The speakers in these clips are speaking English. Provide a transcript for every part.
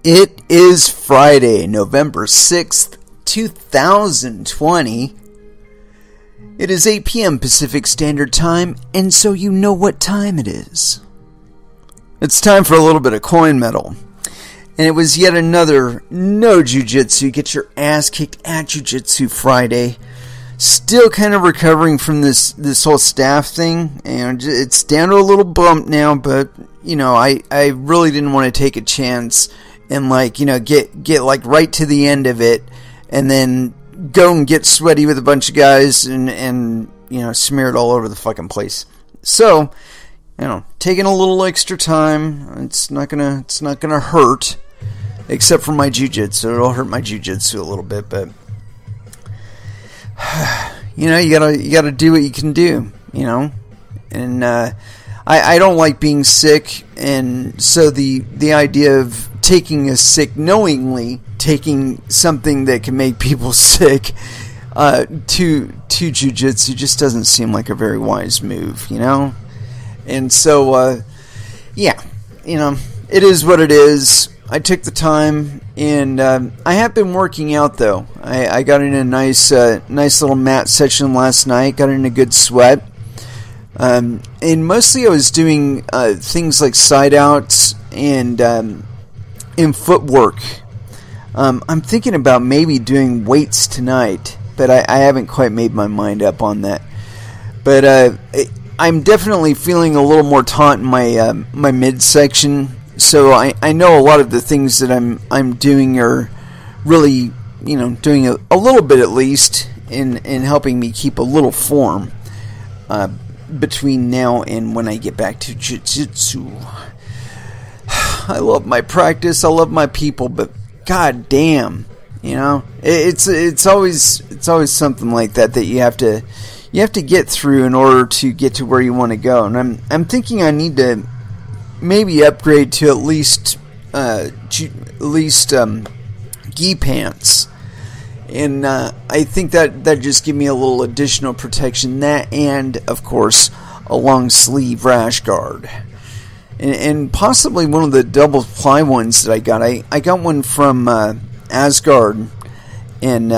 It is Friday, November 6th, 2020. It is 8 p.m. Pacific Standard Time, and so you know what time it is. It's time for a little bit of coin metal. And it was yet another no jujitsu, get your ass kicked at Jiu-Jitsu Friday. Still kind of recovering from this whole staff thing, and it's down to a little bump now, but, you know, I really didn't want to take a chance and, like, you know, get like right to the end of it, and then go and get sweaty with a bunch of guys and you know, smear it all over the fucking place. So, you know, taking a little extra time, it's not gonna hurt, except for my jiu-jitsu. It'll hurt my jiu-jitsu a little bit, but you know, you gotta do what you can do, you know. And I don't like being sick, and so the idea of taking a sick, knowingly taking something that can make people sick to jiu-jitsu just doesn't seem like a very wise move, you know. And so yeah, you know, it is what it is. I took the time, and I have been working out, though. I got in a nice little mat session last night, got in a good sweat. And mostly I was doing things like side outs and footwork. I'm thinking about maybe doing weights tonight, but I haven't quite made my mind up on that. But I'm definitely feeling a little more taut in my midsection. So I know a lot of the things that I'm doing are really, you know, doing a little bit at least in helping me keep a little form between now and when I get back to jiu-jitsu. I love my practice, I love my people, but god damn, you know, it's always something like that you have to get through in order to get to where you want to go. And I'm thinking I need to maybe upgrade to at least gi pants, and I think that just give me a little additional protection. That, and of course a long sleeve rash guard, and possibly one of the double ply ones that I got. I got one from Asgard, and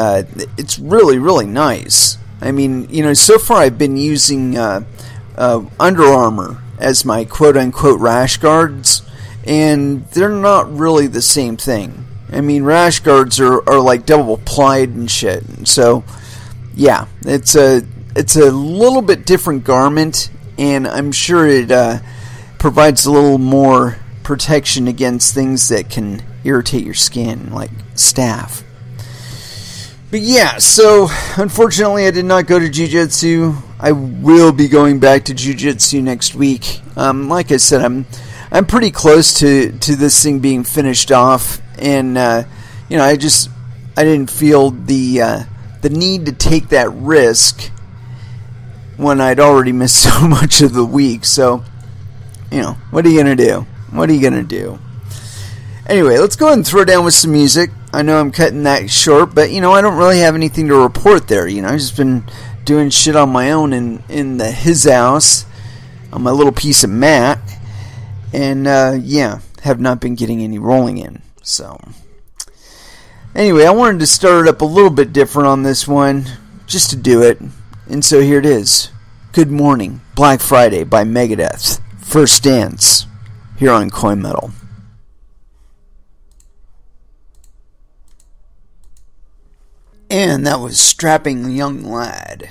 it's really nice. I mean, you know, so far I've been using Under Armour as my quote-unquote rash guards, and they're not really the same thing. I mean, rash guards are like double plied and shit. So, yeah, it's a little bit different garment, and I'm sure it provides a little more protection against things that can irritate your skin, like staph. But yeah, so unfortunately I did not go to jiu-jitsu. I will be going back to jiu-jitsu next week. Like I said, I'm pretty close to this thing being finished off, and you know, I didn't feel the need to take that risk when I'd already missed so much of the week. So, you know, what are you gonna do? What are you gonna do? Anyway, let's go ahead and throw down with some music. I know I'm cutting that short, but, you know, I don't really have anything to report there. You know, I've just been doing shit on my own in his house on my little piece of mat, and yeah, have not been getting any rolling in. So anyway, I wanted to start it up a little bit different on this one, just to do it, and so here it is. Good Morning, Black Friday by Megadeth. First Dance, here on Coin Metal. And that was Strapping Young Lad.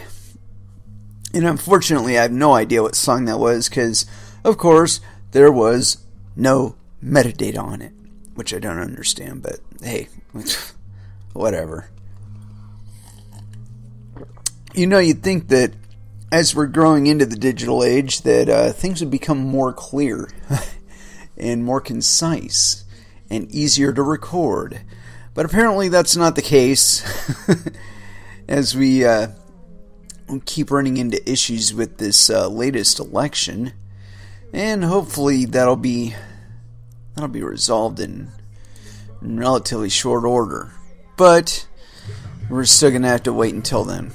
And unfortunately, I have no idea what song that was, because, of course, there was no metadata on it, which I don't understand, but hey, whatever. You know, you'd think that as we're growing into the digital age, that things would become more clear and more concise and easier to record. But apparently that's not the case, as we keep running into issues with this latest election, and hopefully that'll be resolved in relatively short order. But we're still gonna have to wait until then.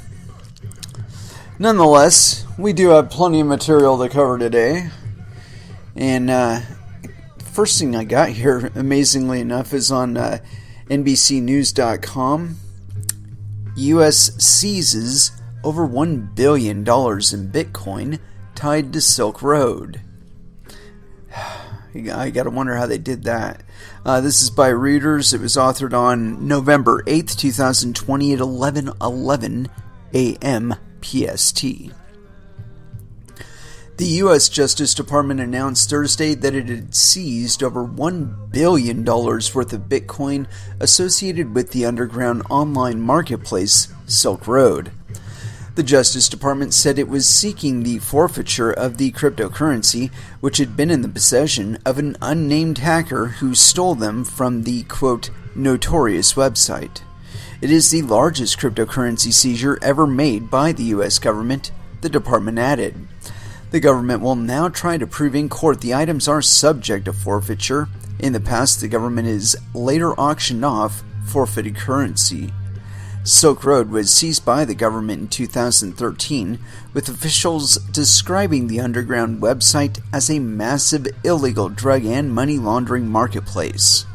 Nonetheless, we do have plenty of material to cover today, and first thing I got here, amazingly enough, is on NBCnews.com. U.S. seizes over $1 billion in Bitcoin tied to Silk Road. I gotta wonder how they did that. This is by Reuters. It was authored on November 8th, 2020 at 11:11 a.m. PST. The U.S. Justice Department announced Thursday that it had seized over $1 billion worth of Bitcoin associated with the underground online marketplace Silk Road. The Justice Department said it was seeking the forfeiture of the cryptocurrency, which had been in the possession of an unnamed hacker who stole them from the, quote, notorious website. It is the largest cryptocurrency seizure ever made by the U.S. government, the department added. The government will now try to prove in court the items are subject to forfeiture. In the past, the government has later auctioned off forfeited currency. Silk Road was seized by the government in 2013, with officials describing the underground website as a massive illegal drug and money laundering marketplace.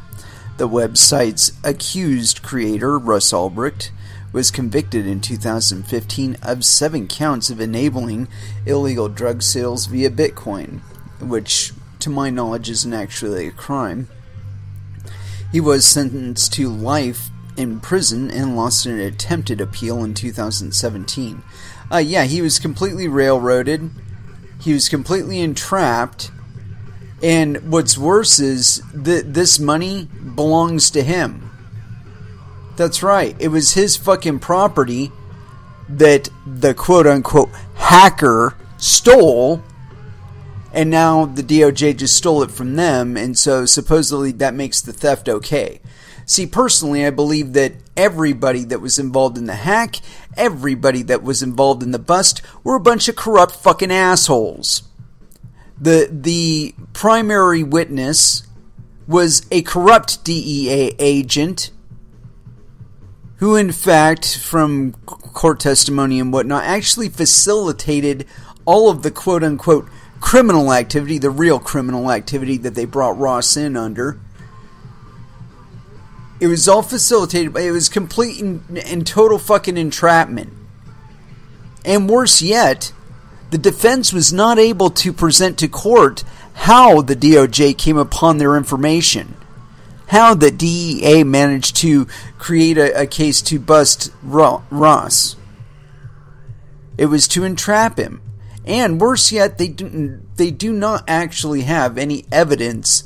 The website's accused creator, Russ Albrecht, was convicted in 2015 of 7 counts of enabling illegal drug sales via Bitcoin, which, to my knowledge, isn't actually a crime. He was sentenced to life in prison and lost an attempted appeal in 2017. He was completely railroaded. He was completely entrapped. And what's worse is that this money belongs to him. That's right. It was his fucking property that the quote-unquote hacker stole, and now the DOJ just stole it from them, and so supposedly that makes the theft okay. See, personally, I believe that everybody that was involved in the hack, everybody that was involved in the bust, were a bunch of corrupt fucking assholes. The primary witness was a corrupt DEA agent who, in fact, from court testimony and whatnot, actually facilitated all of the quote-unquote criminal activity, the real criminal activity that they brought Ross in under. It was all facilitated, it was complete and total fucking entrapment. And worse yet, the defense was not able to present to court how the DOJ came upon their information. How the DEA managed to create a case to bust Ross. It was to entrap him. And worse yet, they do not actually have any evidence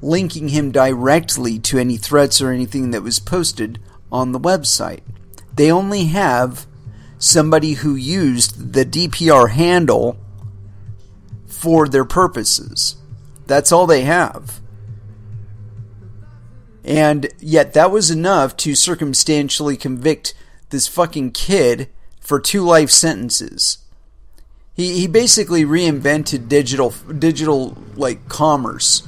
linking him directly to any threats or anything that was posted on the website. They only have somebody who used the DPR handle for their purposes. That's all they have. And yet that was enough to circumstantially convict this fucking kid for 2 life sentences. He basically reinvented digital like commerce.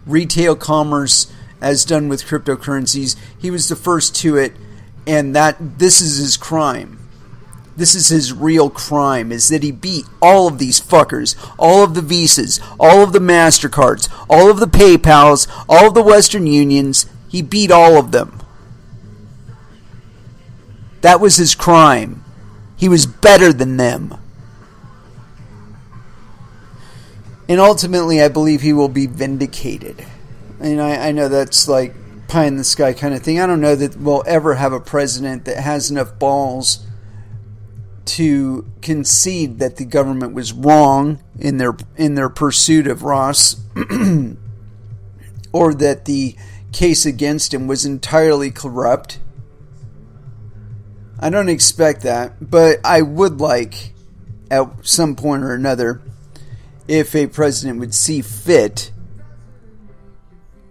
Retail commerce as done with cryptocurrencies. He was the first to it, and this is his crime. This is his real crime, is that he beat all of these fuckers, all of the Visas, all of the MasterCards, all of the PayPals, all of the Western Unions. He beat all of them. That was his crime. He was better than them. And ultimately, I believe he will be vindicated. And I know that's like pie in the sky kind of thing. I don't know that we'll ever have a president that has enough balls to concede that the government was wrong in their pursuit of Ross, or that the case against him was entirely corrupt. I don't expect that, but I would like, at some point or another, if a president would see fit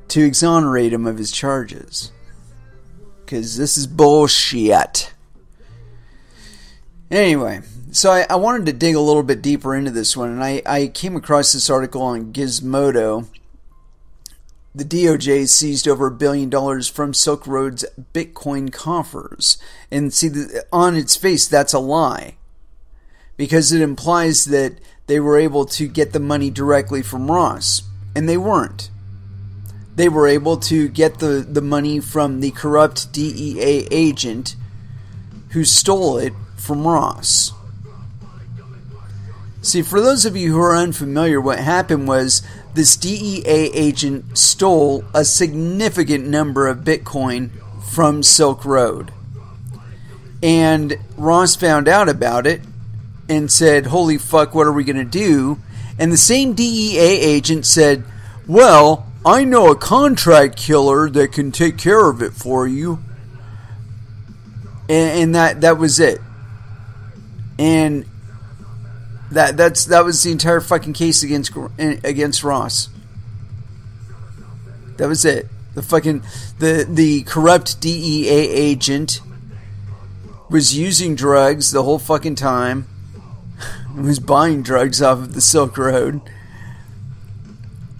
to exonerate him of his charges. Because this is bullshit. Anyway, so I wanted to dig a little bit deeper into this one, and I came across this article on Gizmodo. The DOJ seized over $1 billion from Silk Road's Bitcoin coffers. And see, on its face, that's a lie. Because it implies that they were able to get the money directly from Ross. And they weren't. They were able to get the money from the corrupt DEA agent who stole it from Ross. See, for those of you who are unfamiliar, what happened was this DEA agent stole a significant number of Bitcoin from Silk Road. And Ross found out about it and said, holy fuck, what are we going to do? And the same DEA agent said, well, I know a contract killer that can take care of it for you. And that was it. And that was the entire fucking case against Ross. That was it. The corrupt DEA agent was using drugs the whole fucking time. Was buying drugs off of the Silk Road.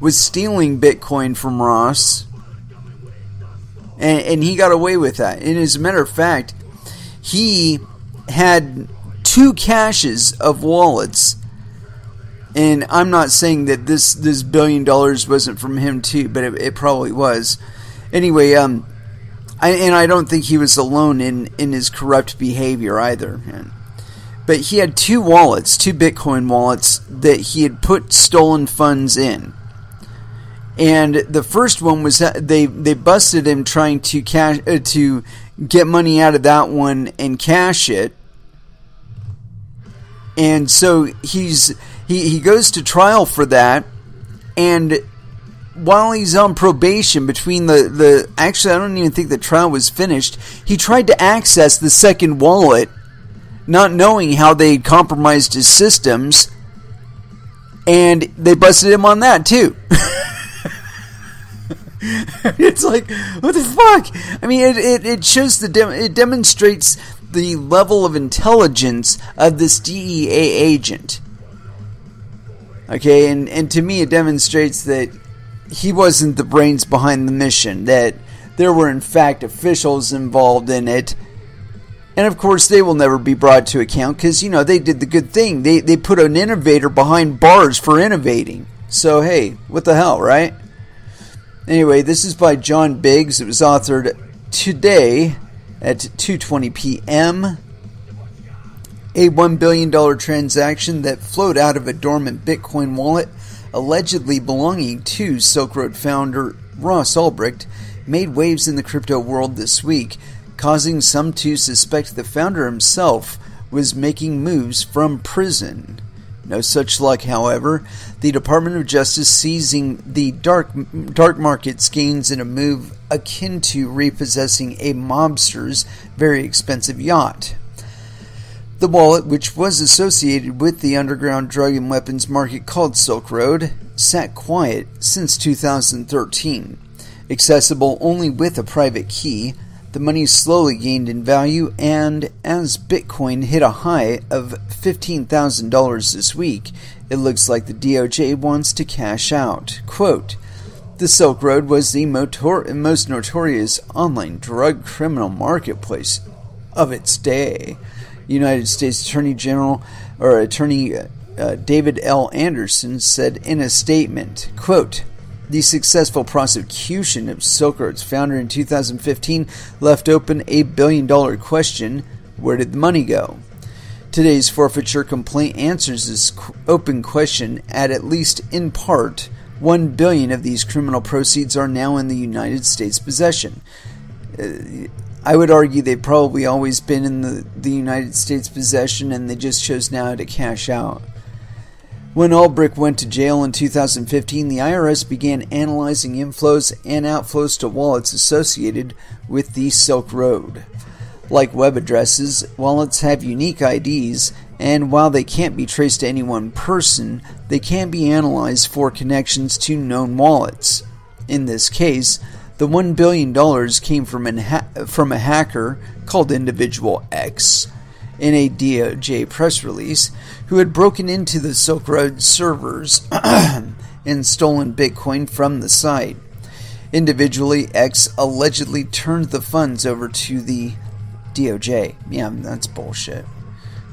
Was stealing Bitcoin from Ross. And he got away with that. And as a matter of fact, he had 2 caches of wallets. And I'm not saying that this $1 billion wasn't from him too, but it probably was. Anyway, I don't think he was alone in his corrupt behavior either. But he had 2 wallets, 2 Bitcoin wallets that he had put stolen funds in. And the first one was they busted him trying to to get money out of that one and cash it. And so he goes to trial for that, and while he's on probation between actually I don't even think the trial was finished, he tried to access the second wallet, not knowing how they compromised his systems, and they busted him on that too. It's like, what the fuck? I mean, it shows it demonstrates the level of intelligence of this DEA agent. Okay, and to me it demonstrates that he wasn't the brains behind the mission, that there were in fact officials involved in it. And of course they will never be brought to account because, they did the good thing. They put an innovator behind bars for innovating. So hey, what the hell, right? Anyway, this is by John Biggs. It was authored today at 2:20 p.m. A $1 billion transaction that flowed out of a dormant Bitcoin wallet allegedly belonging to Silk Road founder Ross Ulbricht made waves in the crypto world this week, causing some to suspect the founder himself was making moves from prison. No such luck, however. The Department of Justice seizing the dark market's gains in a move akin to repossessing a mobster's very expensive yacht. The wallet, which was associated with the underground drug and weapons market called Silk Road, sat quiet since 2013. Accessible only with a private key, the money slowly gained in value, and as Bitcoin hit a high of $15,000 this week, it looks like the DOJ wants to cash out. Quote, the Silk Road was the most notorious online drug criminal marketplace of its day. United States Attorney David L. Anderson said in a statement, quote, the successful prosecution of Silk Road's founder in 2015 left open a $1 billion question: where did the money go? Today's forfeiture complaint answers this open question at least in part. $1 billion of these criminal proceeds are now in the United States possession. I would argue they've probably always been in the United States possession, and they just chose now to cash out. When Ulbricht went to jail in 2015, the IRS began analyzing inflows and outflows to wallets associated with the Silk Road. Like web addresses, wallets have unique IDs, and while they can't be traced to any one person, they can be analyzed for connections to known wallets. In this case, the $1 billion came from a hacker called Individual X, in a DOJ press release, who had broken into the Silk Road servers and stolen Bitcoin from the site. Individually, X allegedly turned the funds over to the DOJ. Yeah, that's bullshit.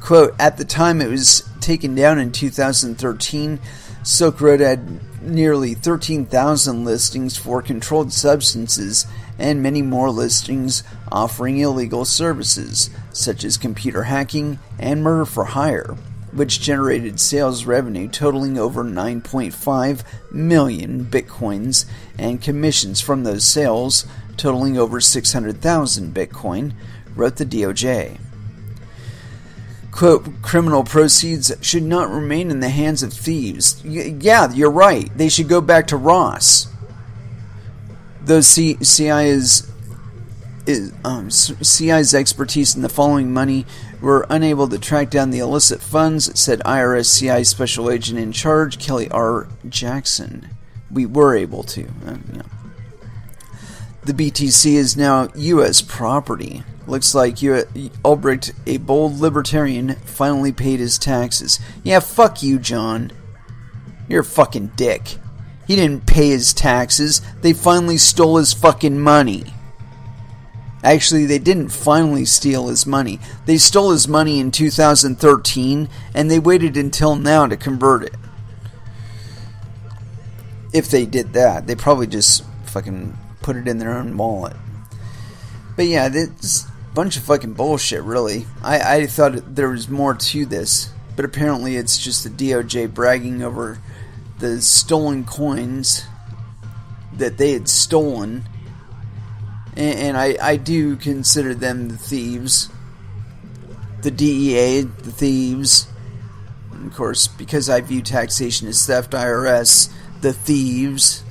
Quote, at the time it was taken down in 2013, Silk Road had nearly 13,000 listings for controlled substances and many more listings offering illegal services, such as computer hacking and murder for hire, which generated sales revenue totaling over 9.5 million bitcoins and commissions from those sales totaling over 600,000 bitcoin, wrote the DOJ. Quote, criminal proceeds should not remain in the hands of thieves. Yeah, you're right. They should go back to Ross. Though CI's expertise in the following money were unable to track down the illicit funds, said IRS CI Special Agent in Charge, Kelly R. Jackson. We were able to. Yeah. The BTC is now U.S. property. Looks like Ulbricht, a bold libertarian, finally paid his taxes. Yeah, fuck you, John. You're a fucking dick. He didn't pay his taxes. They finally stole his fucking money. Actually, they didn't finally steal his money. They stole his money in 2013, and they waited until now to convert it. If they did that, they probably just fucking put it in their own wallet. But yeah, it's a bunch of fucking bullshit, really. I thought there was more to this, but apparently it's just the DOJ bragging over the stolen coins that they had stolen. And I do consider them the thieves. The DEA, the thieves. And of course, because I view taxation as theft, IRS, the thieves.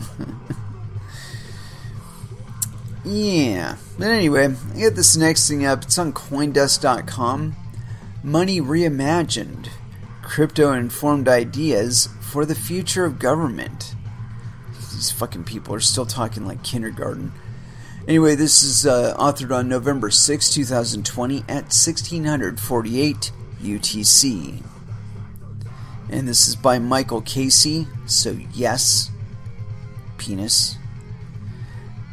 Yeah. But anyway, I got this next thing up. It's on Coindesk.com. Money Reimagined. Crypto-informed ideas for the future of government. These fucking people are still talking like kindergarten. Anyway, this is authored on November 6, 2020 at 1648 UTC. And this is by Michael Casey, so yes, penis.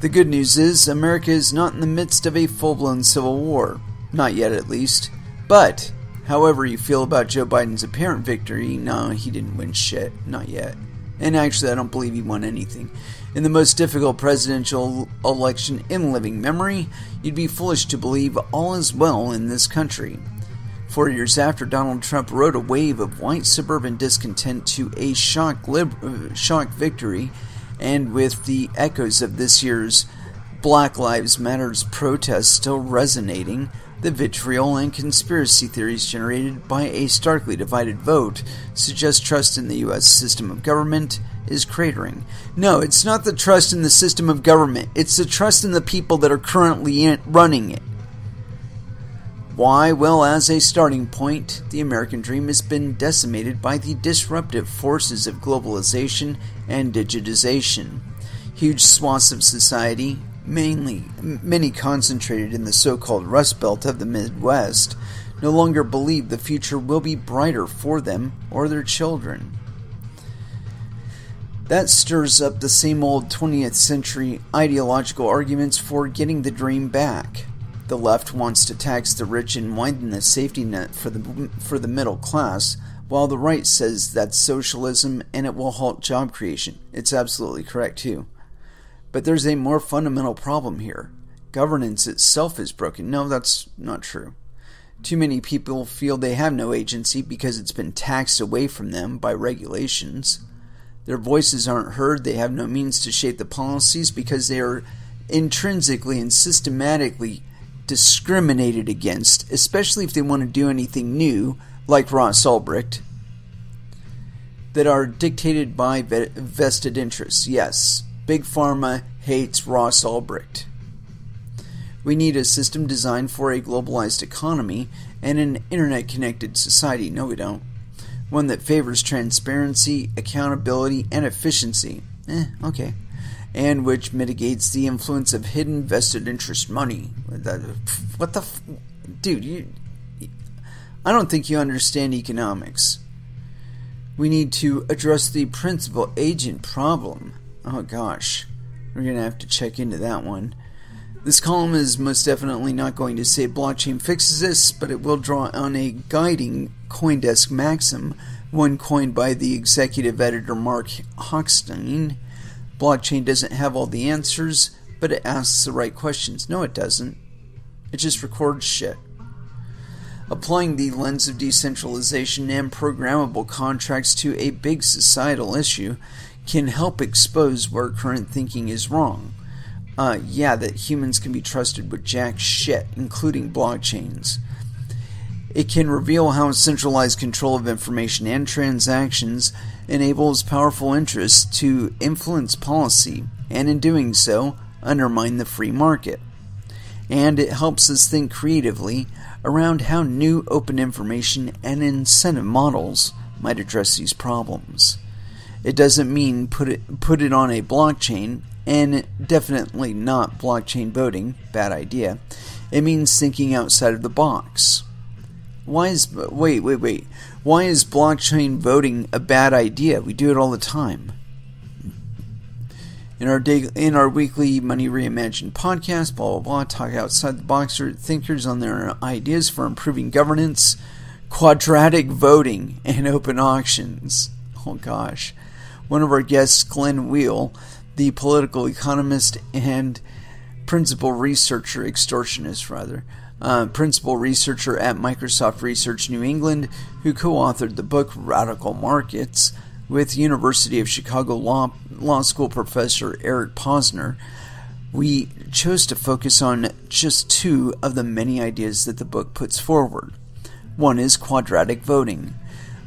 The good news is America is not in the midst of a full-blown civil war. Not yet, at least. But, however you feel about Joe Biden's apparent victory, no, he didn't win shit. Not yet. And actually, I don't believe he won anything. In the most difficult presidential election in living memory, you'd be foolish to believe all is well in this country. 4 years after Donald Trump rode a wave of white suburban discontent to a shock victory, and with the echoes of this year's Black Lives Matter's protests still resonating, the vitriol and conspiracy theories generated by a starkly divided vote suggest trust in the U.S. system of government is cratering. No, it's not the trust in the system of government. It's the trust in the people that are currently running it. Why? Well, as a starting point, the American dream has been decimated by the disruptive forces of globalization and digitization. Huge swaths of society, many concentrated in the so-called Rust Belt of the Midwest, no longer believe the future will be brighter for them or their children. That stirs up the same old 20th century ideological arguments for getting the dream back. The left wants to tax the rich and widen the safety net for the middle class, while the right says that's socialism and it will halt job creation. It's absolutely correct too. But there's a more fundamental problem here. Governance itself is broken. No, that's not true. Too many people feel they have no agency because it's been taxed away from them by regulations. Their voices aren't heard. They have no means to shape the policies because they are intrinsically and systematically discriminated against, especially if they want to do anything new, like Ross Ulbricht, that are dictated by vested interests. Yes, Big Pharma hates Ross Ulbricht. We need a system designed for a globalized economy and an internet-connected society. No, we don't. One that favors transparency, accountability, and efficiency. Okay. And which mitigates the influence of hidden vested interest money. What the... Dude, I don't think you understand economics. We need to address the principal agent problem. Oh gosh. We're going to have to check into that one. This column is most definitely not going to say blockchain fixes this, but it will draw on a guiding CoinDesk maxim one coined by the executive editor Mark Hochstein. Blockchain doesn't have all the answers, but it asks the right questions. No, it doesn't. It just records shit. Applying the lens of decentralization and programmable contracts to a big societal issue can help expose where current thinking is wrong. That humans can be trusted with jack shit, including blockchains. It can reveal how centralized control of information and transactions enables powerful interests to influence policy, and in doing so, undermine the free market. And it helps us think creatively around how new open information and incentive models might address these problems. It doesn't mean put it on a blockchain, and definitely not blockchain voting, bad idea. It means thinking outside of the box. Why is blockchain voting a bad idea? We do it all the time. In our weekly Money Reimagined podcast, blah, blah, blah, talk outside the box thinkers on their ideas for improving governance, quadratic voting, and open auctions. Oh gosh. One of our guests, Glenn Wheel, the political economist and principal researcher at Microsoft Research New England, who co-authored the book Radical Markets, with University of Chicago Law School professor Eric Posner. We chose to focus on just two of the many ideas that the book puts forward. One is quadratic voting,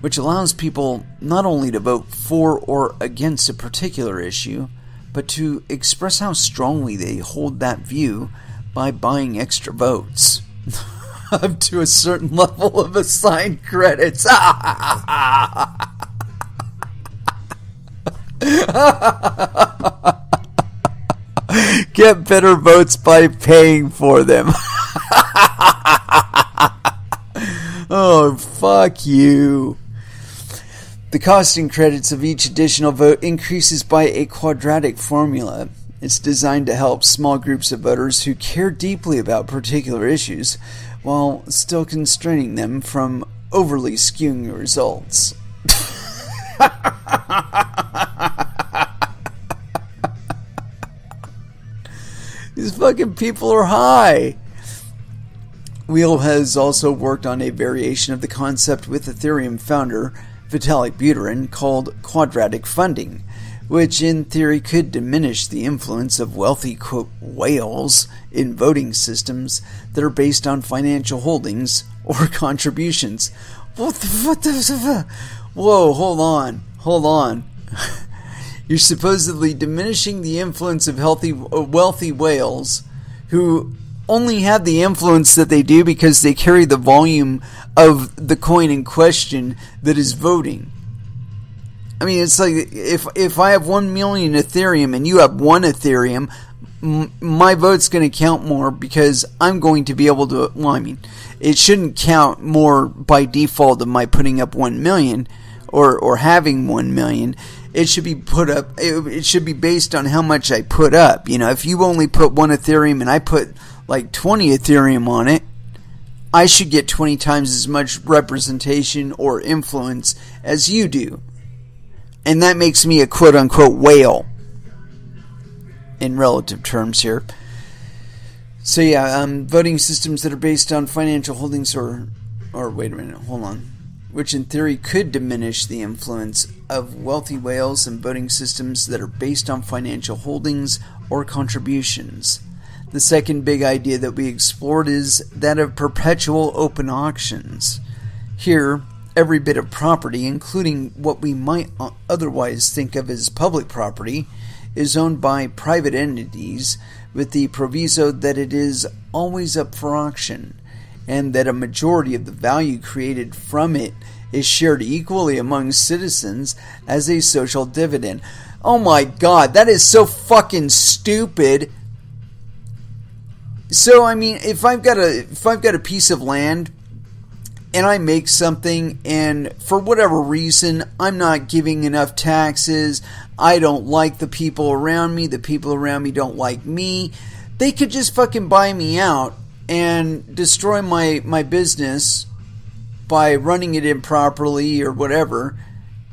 which allows people not only to vote for or against a particular issue, but to express how strongly they hold that view by buying extra votes. Up to a certain level of assigned credits. Get better votes by paying for them. Oh, fuck you. The cost in credits of each additional vote increases by a quadratic formula. It's designed to help small groups of voters who care deeply about particular issues while still constraining them from overly skewing the results. These fucking people are high. Wheel has also worked on a variation of the concept with Ethereum founder Vitalik Buterin called quadratic funding, which in theory could diminish the influence of wealthy, quote, whales in voting systems that are based on financial holdings or contributions. Whoa, hold on. You're supposedly diminishing the influence of wealthy whales who only have the influence that they do because they carry the volume of the coin in question that is voting. I mean, it's like if I have 1 million Ethereum and you have 1 Ethereum, my vote's going to count more because I'm going to be able to. Well, I mean, it shouldn't count more by default of my putting up 1 million or having 1 million. It should be put up. It should be based on how much I put up. You know, if you only put 1 Ethereum and I put like 20 Ethereum on it, I should get 20 times as much representation or influence as you do. And that makes me a quote-unquote whale in relative terms here. So yeah, voting systems that are based on financial holdings or wait a minute, hold on. Which in theory could diminish the influence of wealthy whales and voting systems that are based on financial holdings or contributions. The second big idea that we explored is that of perpetual open auctions. Here, every bit of property, including what we might otherwise think of as public property, is owned by private entities with the proviso that it is always up for auction and that a majority of the value created from it is shared equally among citizens as a social dividend. Oh my god, that is so fucking stupid. So I mean, if I've got a piece of land and I make something and for whatever reason I'm not giving enough taxes, I don't like the people around me don't like me, they could just fucking buy me out and destroy my business by running it improperly or whatever,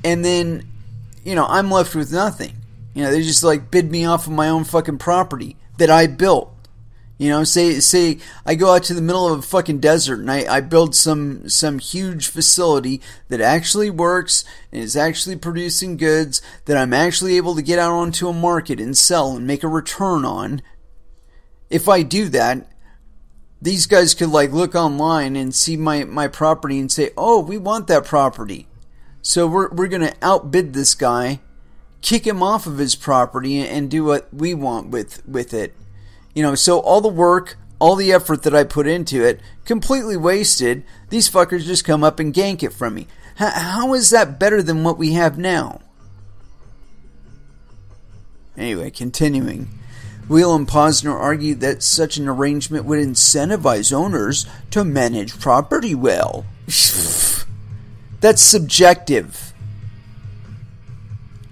and then, I'm left with nothing. They just like bid me off of my own fucking property that I built. Say I go out to the middle of a fucking desert and I build some huge facility that actually works and is actually producing goods that I'm actually able to get out onto a market and sell and make a return on. If I do that, these guys could like look online and see my property and say, oh, we want that property. So we're going to outbid this guy, kick him off of his property and do what we want with it. So all the work, all the effort that I put into it, completely wasted. These fuckers just come up and gank it from me. How is that better than what we have now? Anyway, continuing. Wheel and Posner argued that such an arrangement would incentivize owners to manage property well. That's subjective.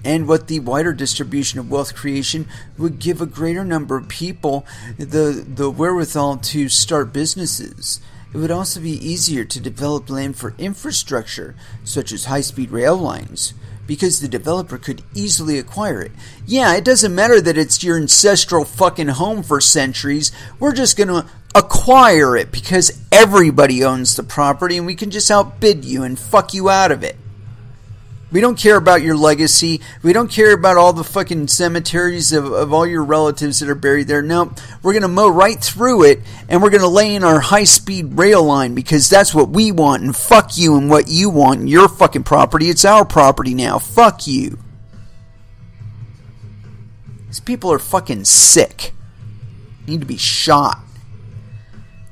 And what the wider distribution of wealth creation would give a greater number of people the wherewithal to start businesses. It would also be easier to develop land for infrastructure, such as high-speed rail lines, because the developer could easily acquire it. Yeah, it doesn't matter that it's your ancestral fucking home for centuries. We're just going to acquire it because everybody owns the property and we can just outbid you and fuck you out of it. We don't care about your legacy. We don't care about all the fucking cemeteries of all your relatives that are buried there. No, we're going to mow right through it, and we're going to lay in our high-speed rail line because that's what we want, and fuck you and what you want and your fucking property. It's our property now. Fuck you. These people are fucking sick. Need to be shot.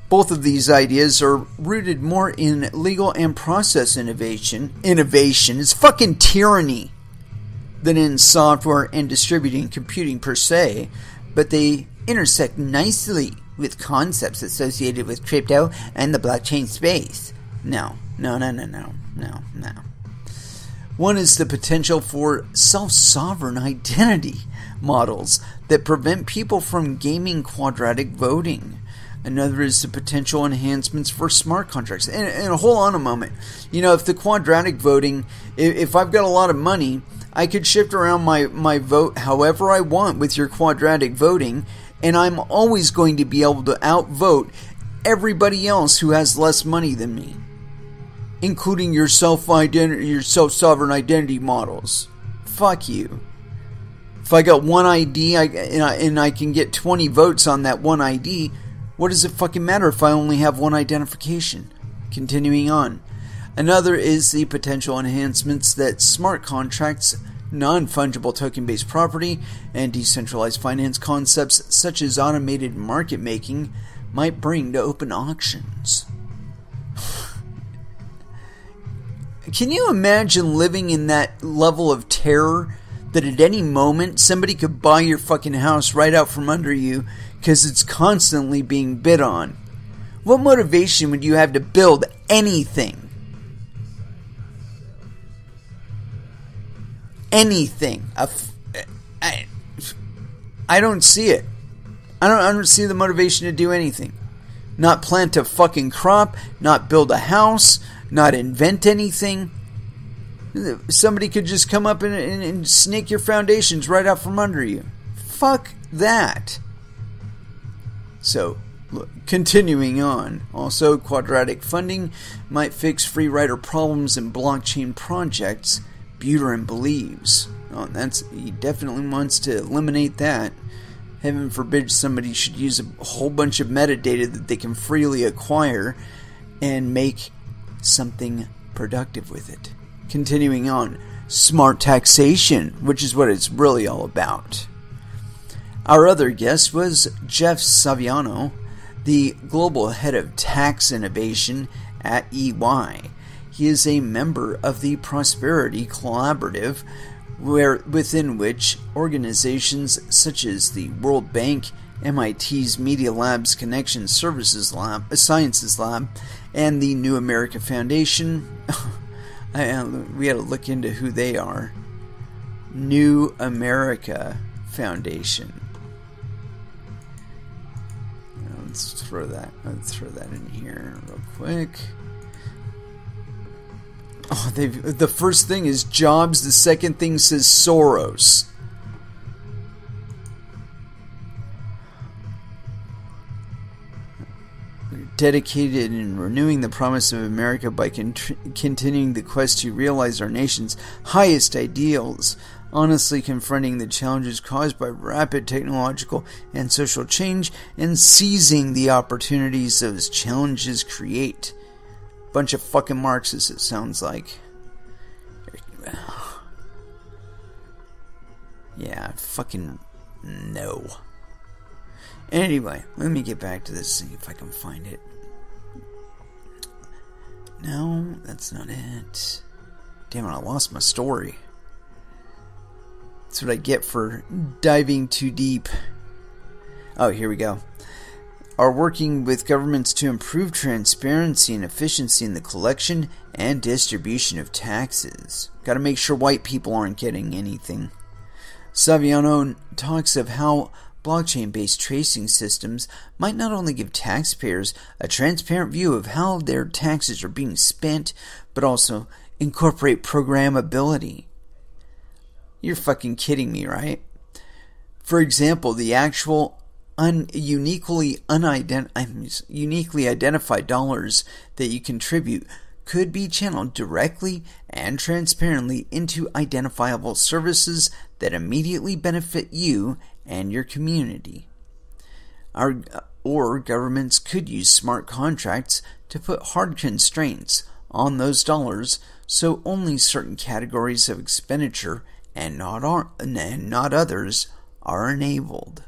Both of these ideas are rooted more in legal and process innovation. Innovation is fucking tyranny than in software and distributing computing per se, but they intersect nicely with concepts associated with crypto and the blockchain space. No. One is the potential for self-sovereign identity models that prevent people from gaming quadratic voting. Another is the potential enhancements for smart contracts. And hold on a moment. If the quadratic voting, if I've got a lot of money, I could shift around my vote however I want with your quadratic voting, and I'm always going to be able to outvote everybody else who has less money than me, including your self-sovereign identity models. Fuck you. If I got one ID and I can get 20 votes on that one ID, what does it fucking matter if I only have one identification? Continuing on. Another is the potential enhancements that smart contracts, non-fungible token-based property, and decentralized finance concepts such as automated market making might bring to open auctions. Can you imagine living in that level of terror that at any moment somebody could buy your fucking house right out from under you because it's constantly being bid on? What motivation would you have to build anything? Anything. I don't see it. I don't see the motivation to do anything. Not plant a fucking crop, not build a house, not invent anything. Somebody could just come up and snake your foundations right out from under you. Fuck that. So, continuing on. Also, quadratic funding might fix free rider problems in blockchain projects, Buterin believes. He definitely wants to eliminate that. Heaven forbid somebody should use a whole bunch of metadata that they can freely acquire and make something productive with it. Continuing on. Smart taxation, which is what it's really all about. Our other guest was Jeff Saviano, the global head of tax innovation at EY. He is a member of the Prosperity Collaborative, within which organizations such as the World Bank, MIT's Media Labs Connection Services Lab, Sciences Lab, and the New America Foundation. We had to look into who they are. New America Foundation. Let's throw that in here real quick. Oh, the first thing is Jobs. The second thing says Soros. We're dedicated in renewing the promise of America by continuing the quest to realize our nation's highest ideals, honestly confronting the challenges caused by rapid technological and social change, and seizing the opportunities those challenges create. Bunch of fucking Marxists, it sounds like. Yeah, fucking no. Anyway, let me get back to this, see if I can find it. No, that's not it. Damn it, I lost my story. That's what I get for diving too deep. Oh, here we go. Are working with governments to improve transparency and efficiency in the collection and distribution of taxes. Got to make sure white people aren't getting anything. Saviano talks of how blockchain-based tracing systems might not only give taxpayers a transparent view of how their taxes are being spent, but also incorporate programmability. You're fucking kidding me, right? For example, the actual uniquely identified dollars that you contribute could be channeled directly and transparently into identifiable services that immediately benefit you and your community. Or governments could use smart contracts to put hard constraints on those dollars so only certain categories of expenditure and not others are enabled.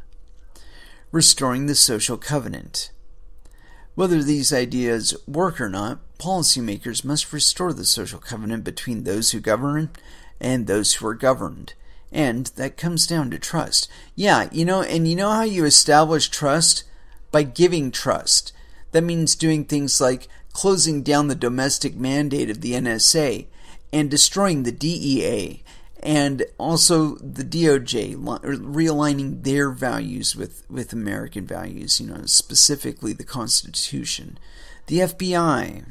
Restoring the social covenant. Whether these ideas work or not, policymakers must restore the social covenant between those who govern and those who are governed. And that comes down to trust. Yeah, you know how you establish trust? By giving trust. That means doing things like closing down the domestic mandate of the NSA and destroying the DEA. And also the DOJ, realigning their values with American values, specifically the Constitution. The FBI,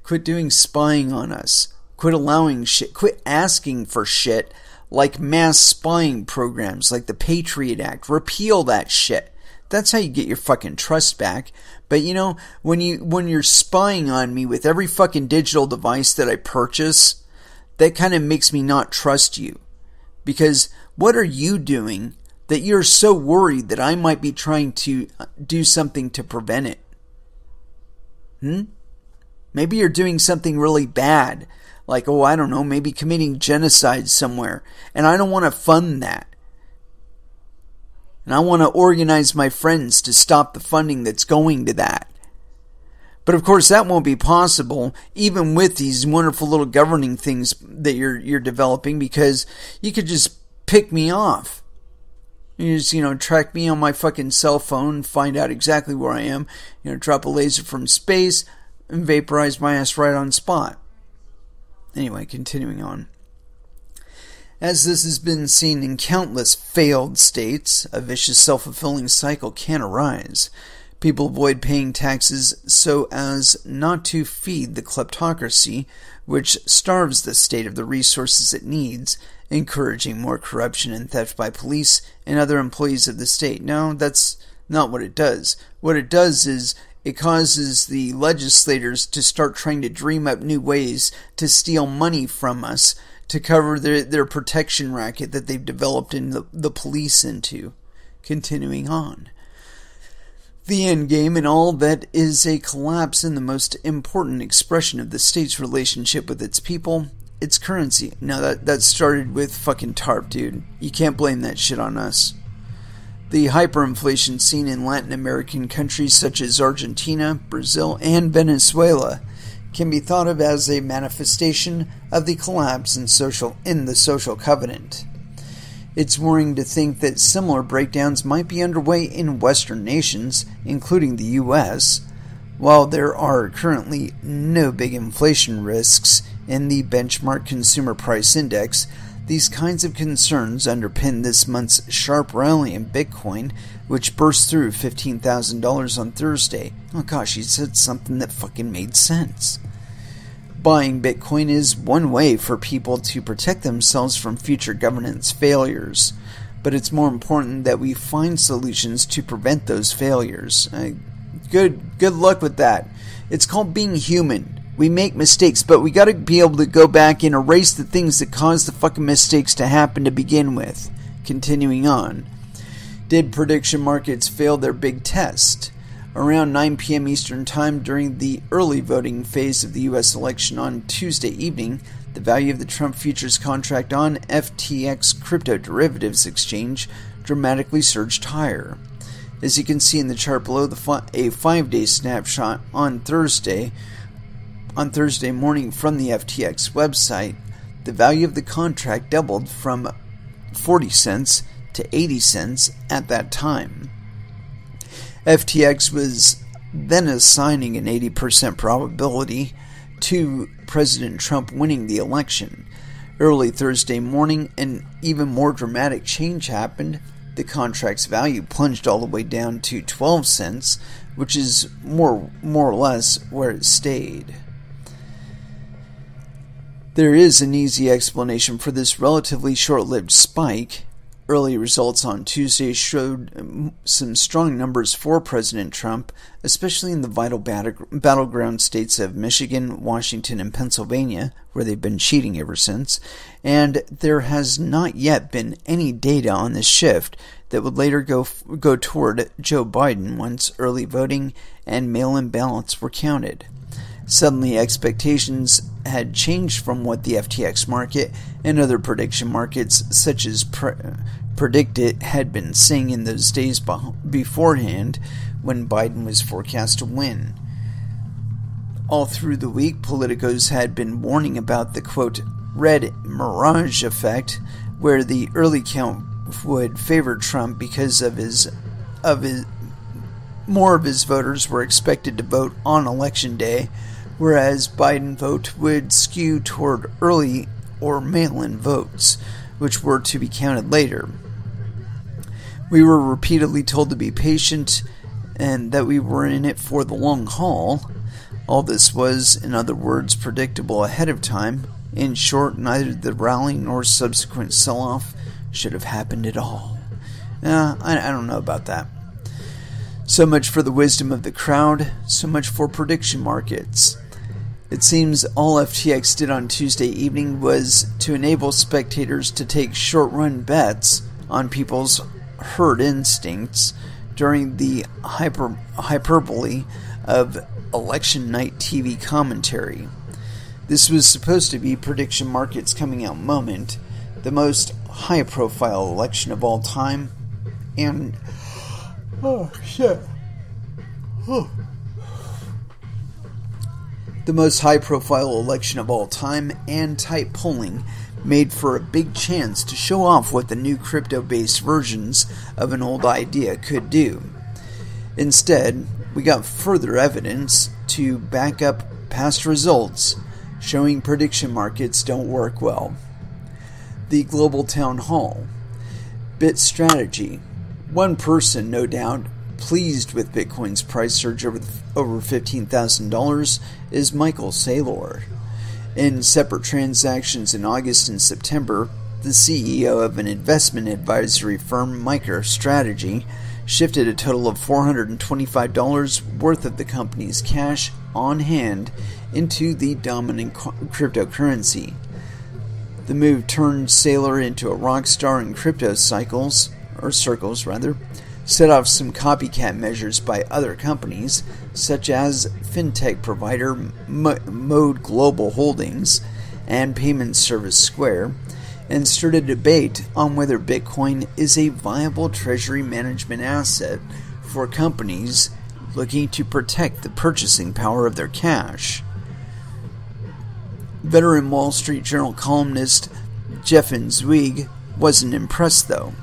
quit doing spying on us. Quit allowing shit. Quit asking for shit like mass spying programs like the Patriot Act. Repeal that shit. That's how you get your fucking trust back. But when you're spying on me with every fucking digital device that I purchase, that kind of makes me not trust you. Because what are you doing that you're so worried that I might be trying to do something to prevent it? Maybe you're doing something really bad. Like, I don't know, maybe committing genocide somewhere. And I don't want to fund that. And I want to organize my friends to stop the funding that's going to that. But of course that won't be possible even with these wonderful little governing things that you're developing, because you could just pick me off. You just, track me on my fucking cell phone, find out exactly where I am, drop a laser from space and vaporize my ass right on spot. Anyway, continuing on. As this has been seen in countless failed states, a vicious self-fulfilling cycle can arise. People avoid paying taxes so as not to feed the kleptocracy, which starves the state of the resources it needs, encouraging more corruption and theft by police and other employees of the state. No, that's not what it does. What it does is it causes the legislators to start trying to dream up new ways to steal money from us to cover their protection racket that they've developed in the police into. Continuing on. The end game in all that is a collapse in the most important expression of the state's relationship with its people, its currency. Now that started with fucking TARP, dude. You can't blame that shit on us. The hyperinflation seen in Latin American countries such as Argentina, Brazil, and Venezuela can be thought of as a manifestation of the collapse in the social covenant. It's worrying to think that similar breakdowns might be underway in Western nations, including the U.S. While there are currently no big inflation risks in the benchmark consumer price index, these kinds of concerns underpin this month's sharp rally in Bitcoin, which burst through $15,000 on Thursday. Oh gosh, he said something that fucking made sense. Buying Bitcoin is one way for people to protect themselves from future governance failures, but it's more important that we find solutions to prevent those failures. Good luck with that. It's called being human. We make mistakes, but we gotta be able to go back and erase the things that caused the fucking mistakes to happen to begin with. Continuing on. Did prediction markets fail their big test? Around 9 p.m. Eastern Time during the early voting phase of the U.S. election on Tuesday evening, the value of the Trump futures contract on FTX crypto derivatives exchange dramatically surged higher. As you can see in the chart below, a 5-day snapshot on Thursday morning from the FTX website, the value of the contract doubled from 40 cents to 80 cents at that time. FTX was then assigning an 80% probability to President Trump winning the election. Early Thursday morning, an even more dramatic change happened. The contract's value plunged all the way down to 12 cents, which is more or less where it stayed. There is an easy explanation for this relatively short-lived spike. Early results on Tuesday showed some strong numbers for President Trump, especially in the vital battleground states of Michigan, Washington, and Pennsylvania, where they've been cheating ever since, and there has not yet been any data on this shift that would later go toward Joe Biden once early voting and mail-in ballots were counted. Suddenly, expectations had changed from what the FTX market and other prediction markets, such as Predictit, had been saying in those days beforehand when Biden was forecast to win. All through the week, politicos had been warning about the, quote, red mirage effect, where the early count would favor Trump because more of his voters were expected to vote on Election Day, whereas Biden vote would skew toward early or mail-in votes, which were to be counted later. We were repeatedly told to be patient and that we were in it for the long haul. All this was, in other words, predictable ahead of time. In short, neither the rally nor subsequent sell-off should have happened at all. I don't know about that. So much for the wisdom of the crowd, so much for prediction markets. It seems all FTX did on Tuesday evening was to enable spectators to take short-run bets on people's herd instincts during the hyperbole of election night TV commentary. This was supposed to be prediction markets coming out moment, the most high-profile election of all time, and the most high-profile election of all time, and tight polling made for a big chance to show off what the new crypto-based versions of an old idea could do. Instead, we got further evidence to back up past results, showing prediction markets don't work well. The Global Town Hall. Bit Strategy. One person, no doubt, pleased with Bitcoin's price surge over $15,000 is Michael Saylor. In separate transactions in August and September, the CEO of an investment advisory firm, MicroStrategy, shifted a total of $425 worth of the company's cash on hand into the dominant cryptocurrency. The move turned Saylor into a rock star in crypto circles, set off some copycat measures by other companies, such as fintech provider Mode Global Holdings and payment service Square, and stirred a debate on whether Bitcoin is a viable treasury management asset for companies looking to protect the purchasing power of their cash. Veteran Wall Street Journal columnist Jeffen Zweig wasn't impressed, though.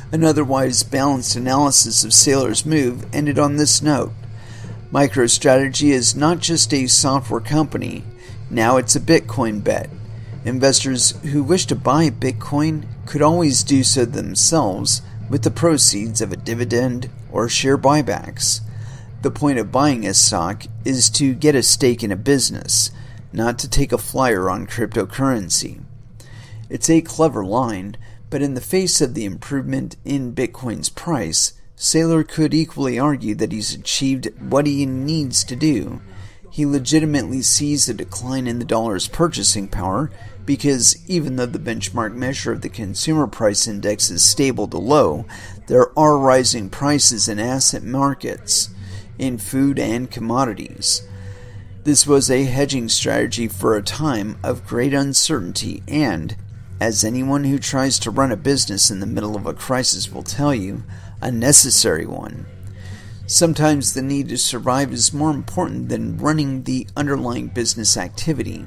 An otherwise balanced analysis of Saylor's move ended on this note. MicroStrategy is not just a software company. Now it's a Bitcoin bet. Investors who wish to buy Bitcoin could always do so themselves with the proceeds of a dividend or share buybacks. The point of buying a stock is to get a stake in a business. not to take a flyer on cryptocurrency. It's a clever line, but in the face of the improvement in Bitcoin's price, Saylor could equally argue that he's achieved what he needs to do. He legitimately sees a decline in the dollar's purchasing power because even though the benchmark measure of the consumer price index is stable to low, there are rising prices in asset markets, in food and commodities. This was a hedging strategy for a time of great uncertainty and, as anyone who tries to run a business in the middle of a crisis will tell you, a necessary one. Sometimes the need to survive is more important than running the underlying business activity.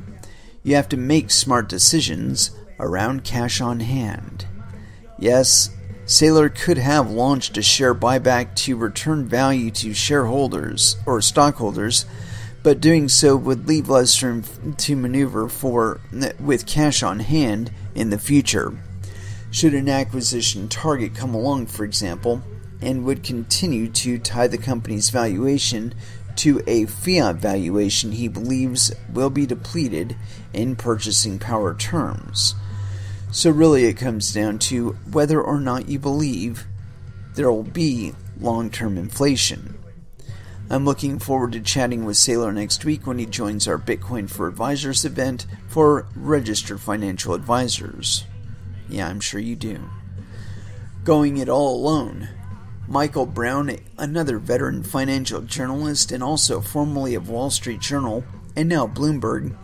You have to make smart decisions around cash on hand. Yes, Saylor could have launched a share buyback to return value to shareholders or stockholders, but doing so would leave less room to maneuver with cash on hand in the future. Should an acquisition target come along, for example, and would continue to tie the company's valuation to a fiat valuation he believes will be depleted in purchasing power terms. So really it comes down to whether or not you believe there will be long-term inflation. I'm looking forward to chatting with Saylor next week when he joins our Bitcoin for Advisors event for registered financial advisors. Yeah, I'm sure you do. Going it all alone. Michael Brown, another veteran financial journalist and also formerly of Wall Street Journal and now Bloomberg,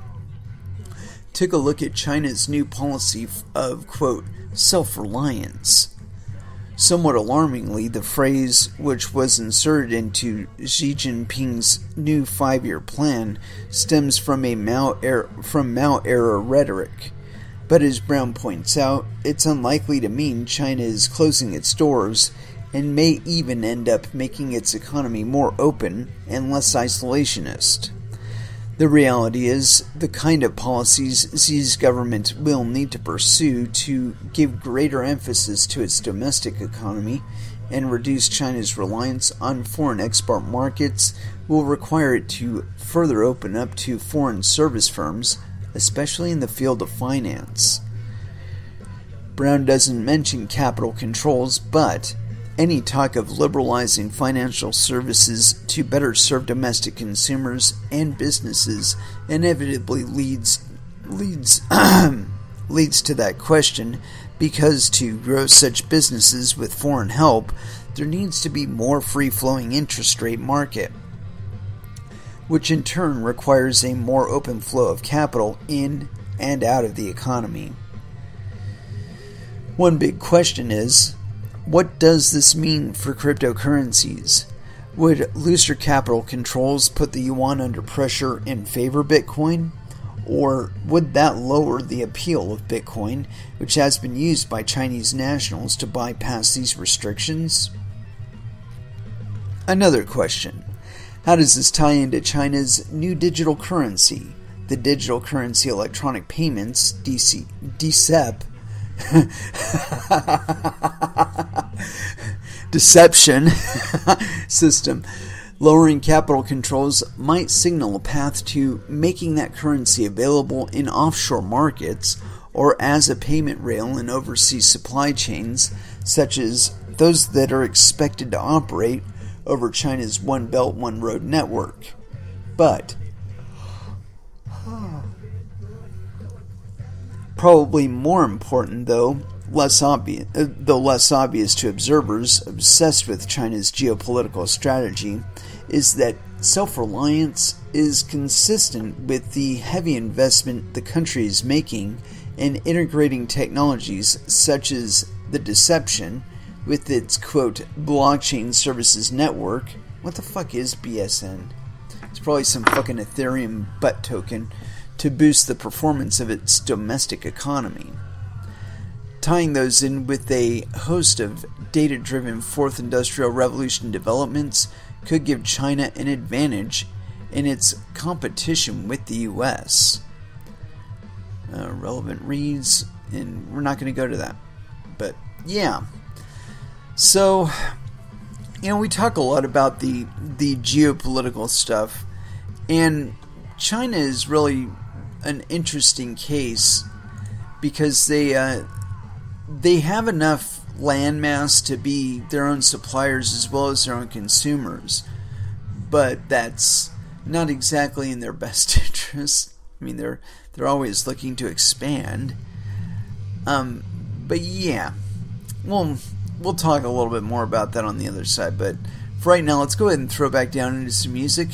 took a look at China's new policy of, quote, self-reliance. Somewhat alarmingly, the phrase, which was inserted into Xi Jinping's new 5-year plan, stems from Mao-era rhetoric. But as Brown points out, it's unlikely to mean China is closing its doors and may even end up making its economy more open and less isolationist. The reality is, the kind of policies Xi's government will need to pursue to give greater emphasis to its domestic economy and reduce China's reliance on foreign export markets will require it to further open up to foreign service firms, especially in the field of finance. Brown doesn't mention capital controls, but any talk of liberalizing financial services to better serve domestic consumers and businesses inevitably leads to that question, because to grow such businesses with foreign help, there needs to be more free-flowing interest rate market, which in turn requires a more open flow of capital in and out of the economy. One big question is, what does this mean for cryptocurrencies? Would looser capital controls put the yuan under pressure and favor Bitcoin? Or would that lower the appeal of Bitcoin, which has been used by Chinese nationals to bypass these restrictions? Another question. How does this tie into China's new digital currency, the Digital Currency Electronic Payments, DCEP, deception system? Lowering capital controls might signal a path to making that currency available in offshore markets or as a payment rail in overseas supply chains, such as those that are expected to operate over China's One Belt, One Road network. But probably more important, though less obvious to observers obsessed with China's geopolitical strategy, is that self-reliance is consistent with the heavy investment the country is making in integrating technologies such as the deception with its, quote, blockchain services network. What the fuck is BSN? It's probably some fucking Ethereum butt token to boost the performance of its domestic economy. Tying those in with a host of data-driven fourth industrial revolution developments could give China an advantage in its competition with the U.S. Relevant reads, and we're not going to go to that. But, yeah. So, we talk a lot about the geopolitical stuff, and China is really an interesting case because they have enough land mass to be their own suppliers as well as their own consumers, but that's not exactly in their best interest. I mean, they're always looking to expand. But yeah, we'll talk a little bit more about that on the other side. But for right now, let's go ahead and throw back down into some music.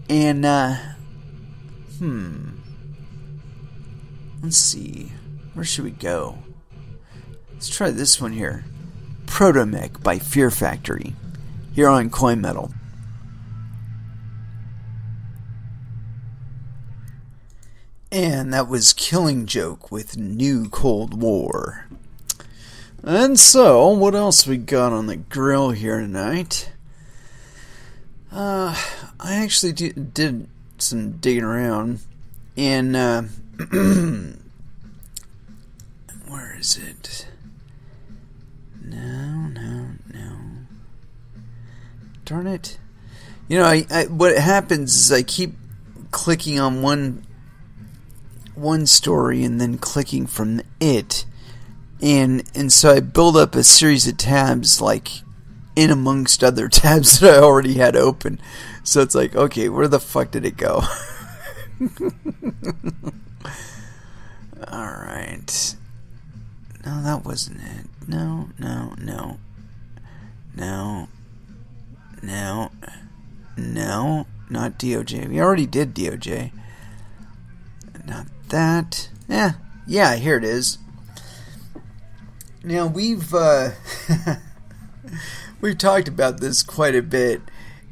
And let's see, where should we go? Let's try this one here, Protomech by Fear Factory, here on Coin Metal. And that was Killing Joke with New Cold War. And so, what else we got on the grill here tonight? I actually did some digging around, and where is it? No. Darn it. You know, I what happens is I keep clicking on one story and then clicking from it, and so I build up a series of tabs like in amongst other tabs that I already had open. So it's like, okay, where the fuck did it go? Alright. No, that wasn't it. No. Not DOJ. We already did DOJ. Not that. Yeah, here it is. Now, we've talked about this quite a bit,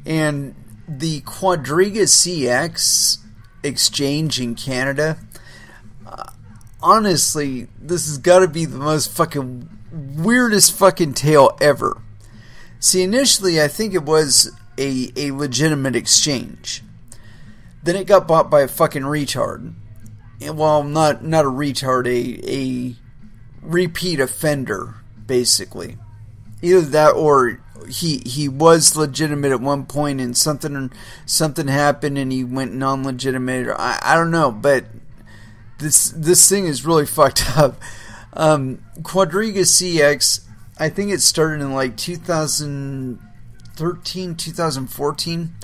and the Quadriga CX exchange in Canada, honestly, this has got to be the most fucking weirdest fucking tale ever. See, initially, I think it was a legitimate exchange. Then it got bought by a fucking retard. Well, not a retard, a repeat offender, basically. Either that or he was legitimate at one point and something happened and he went non-legitimate. Or I don't know, but this thing is really fucked up. Quadriga CX, I think it started in like 2013, 2014.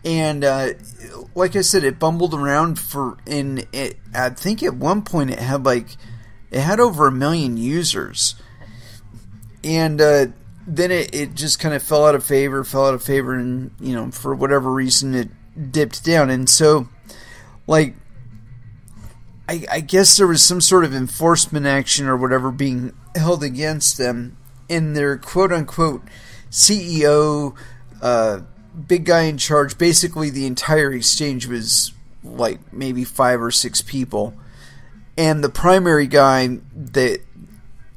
And like I said, it bumbled around I think at one point it had over 1 million users, and then it just kind of fell out of favor, and for whatever reason it dipped down. And so, like, I guess there was some sort of enforcement action or whatever being held against them, and their quote unquote CEO, big guy in charge. Basically, the entire exchange was like maybe 5 or 6 people, and the primary guy that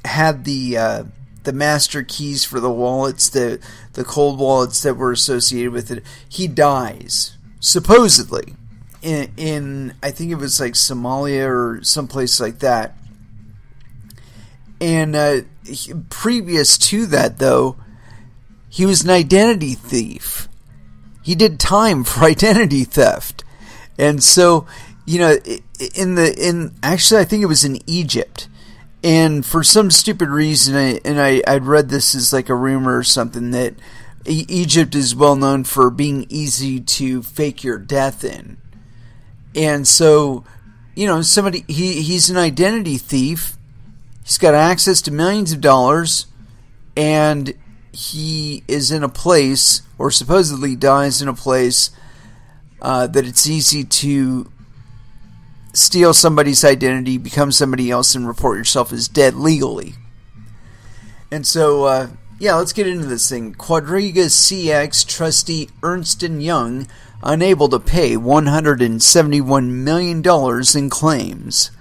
had the master keys for the wallets, the cold wallets that were associated with it, he dies supposedly in I think it was like Somalia or someplace like that. And previous to that, though, he was an identity thief. He did time for identity theft. And so, actually I think it was in Egypt. And for some stupid reason, I'd read this as like a rumor or something, that Egypt is well known for being easy to fake your death in. And so, he's an identity thief. He's got access to millions of dollars, and he is in a place, or supposedly dies in a place, that it's easy to steal somebody's identity, become somebody else, and report yourself as dead legally. And so, let's get into this thing. Quadriga CX trustee Ernst & Young unable to pay $171 million in claims.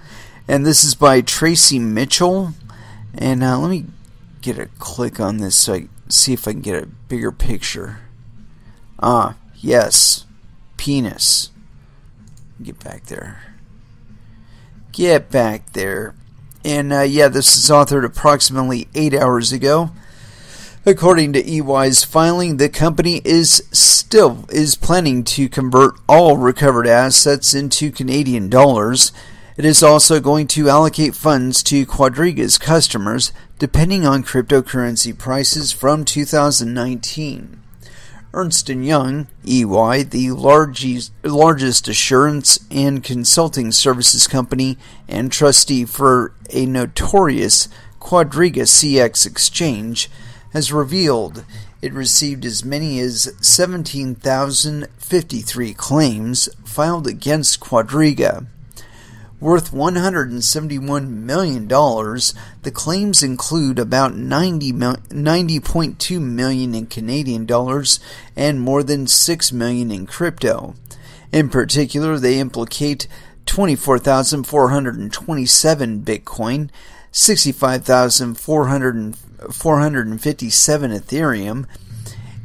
And this is by Tracy Mitchell. And let me get a click on this so I see if I can get a bigger picture. Yes. Penis. Get back there. And this is authored approximately 8 hours ago. According to EY's filing, the company is planning to convert all recovered assets into Canadian dollars. It is also going to allocate funds to Quadriga's customers depending on cryptocurrency prices from 2019. Ernst & Young, EY, the largest assurance and consulting services company and trustee for a notorious Quadriga CX exchange, has revealed it received as many as 17,053 claims filed against Quadriga. Worth $171 million, the claims include about $90.2 million in Canadian dollars and more than $6 million in crypto. In particular, they implicate 24,427 Bitcoin, 65,457 Ethereum,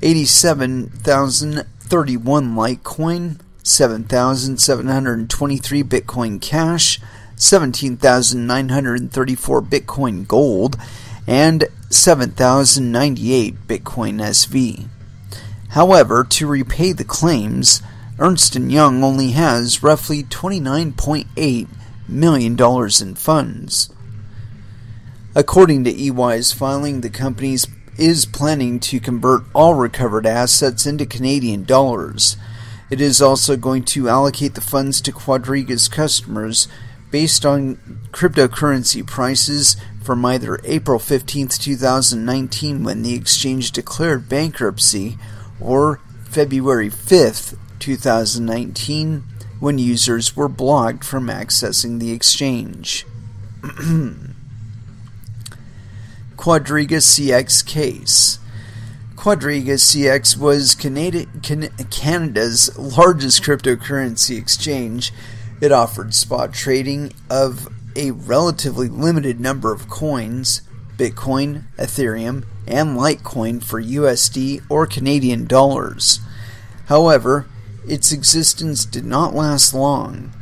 87,031 Litecoin, 7,723 Bitcoin Cash, 17,934 Bitcoin Gold, and 7,098 Bitcoin SV. However, to repay the claims, Ernst & Young only has roughly $29.8 million in funds. According to EY's filing, the company is planning to convert all recovered assets into Canadian dollars. It is also going to allocate the funds to Quadriga's customers based on cryptocurrency prices from either April 15, 2019, when the exchange declared bankruptcy, or February 5, 2019, when users were blocked from accessing the exchange. Quadriga CX case. Quadriga CX was Canada's largest cryptocurrency exchange. It offered spot trading of a relatively limited number of coins, Bitcoin, Ethereum, and Litecoin for USD or Canadian dollars. However, its existence did not last long.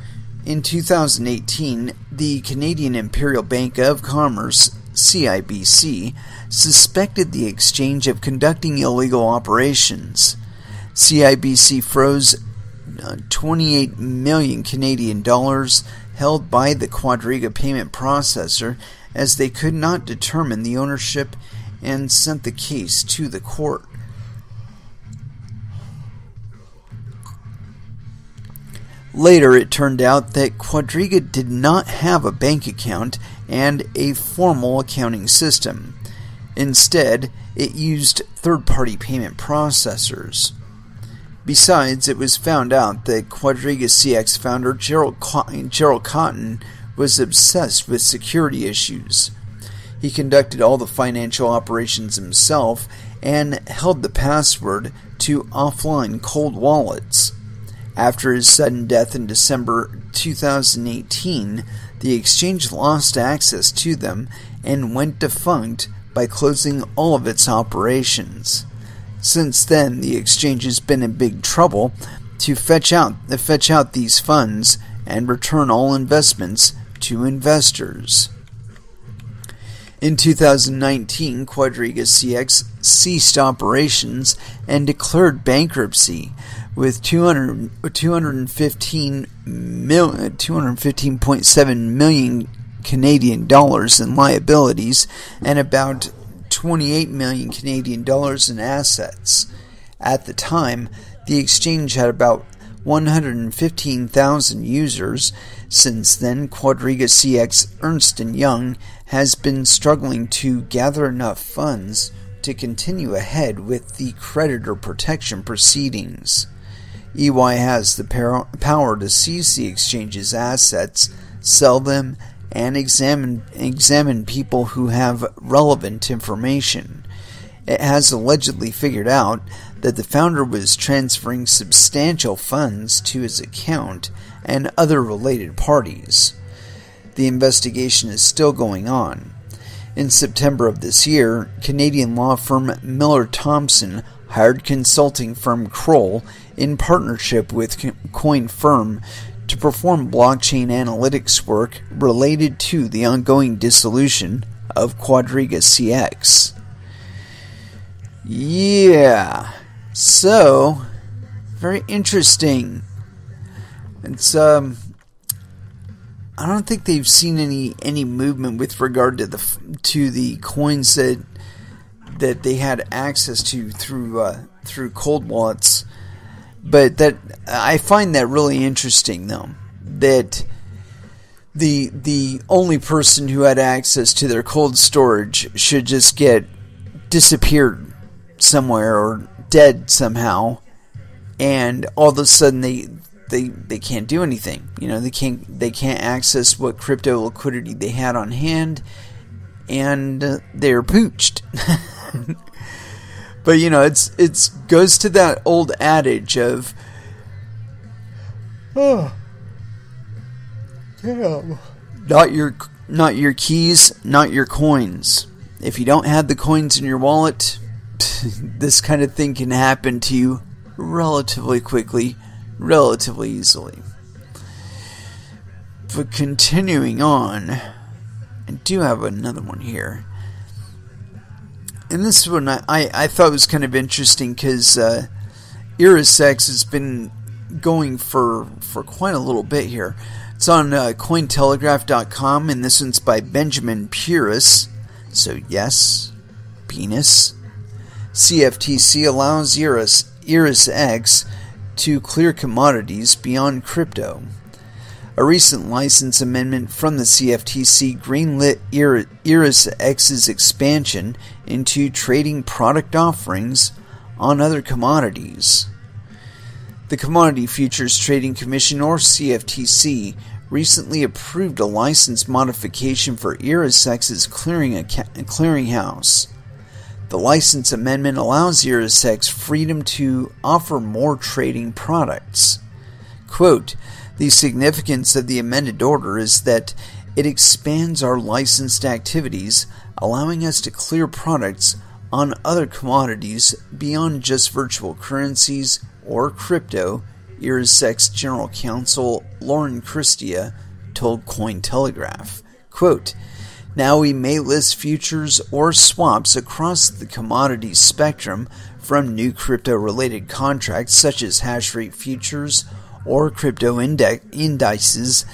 In 2018, the Canadian Imperial Bank of Commerce, CIBC, suspected the exchange of conducting illegal operations. CIBC froze 28 million Canadian dollars held by the Quadriga payment processor as they could not determine the ownership and sent the case to the court. Later, it turned out that Quadriga did not have a bank account and a formal accounting system. Instead, it used third-party payment processors. Besides, it was found out that Quadriga CX founder Gerald Cotton was obsessed with security issues. He conducted all the financial operations himself and held the password to offline cold wallets. After his sudden death in December 2018, the exchange lost access to them and went defunct by closing all of its operations. Since then, the exchange has been in big trouble to fetch out these funds and return all investments to investors. In 2019, Quadriga CX ceased operations and declared bankruptcy with $215.7 million Canadian dollars in liabilities and about 28 million Canadian dollars in assets. At the time, the exchange had about 115,000 users. Since then, Quadriga CX Ernst & Young has been struggling to gather enough funds to continue ahead with the creditor protection proceedings. EY has the power to seize the exchange's assets, sell them, and examine people who have relevant information. It has allegedly figured out that the founder was transferring substantial funds to his account and other related parties. The investigation is still going on. In September of this year, Canadian law firm Miller Thomson hired consulting firm Kroll in partnership with Coin Firm to perform blockchain analytics work related to the ongoing dissolution of Quadriga CX. Yeah. So, very interesting. It's I don't think they've seen any movement with regard to the coins that they had access to through cold wallets. But that I find that really interesting, though, that the only person who had access to their cold storage should just get disappeared somewhere or dead somehow, and all of a sudden they can't do anything. They can't access what crypto liquidity they had on hand, and they're pooched. But it's goes to that old adage of, oh, damn, not your keys, not your coins. If you don't have the coins in your wallet, this kind of thing can happen to you relatively quickly, relatively easily. But continuing on, I do have another one here. And this one I thought was kind of interesting because ErisX has been going for quite a little bit here. It's on Cointelegraph.com, and this one's by Benjamin Puris. So yes, penis. CFTC allows ErisX to clear commodities beyond crypto. A recent license amendment from the CFTC greenlit ErisX's expansion into trading product offerings on other commodities. The Commodity Futures Trading Commission, or CFTC, recently approved a license modification for ErisX's clearinghouse. The license amendment allows ErisX freedom to offer more trading products. Quote, "The significance of the amended order is that it expands our licensed activities, allowing us to clear products on other commodities beyond just virtual currencies or crypto," ErisX General Counsel Lauren Christia told Cointelegraph. Quote, "Now we may list futures or swaps across the commodities spectrum, from new crypto-related contracts such as hash rate futures or crypto indices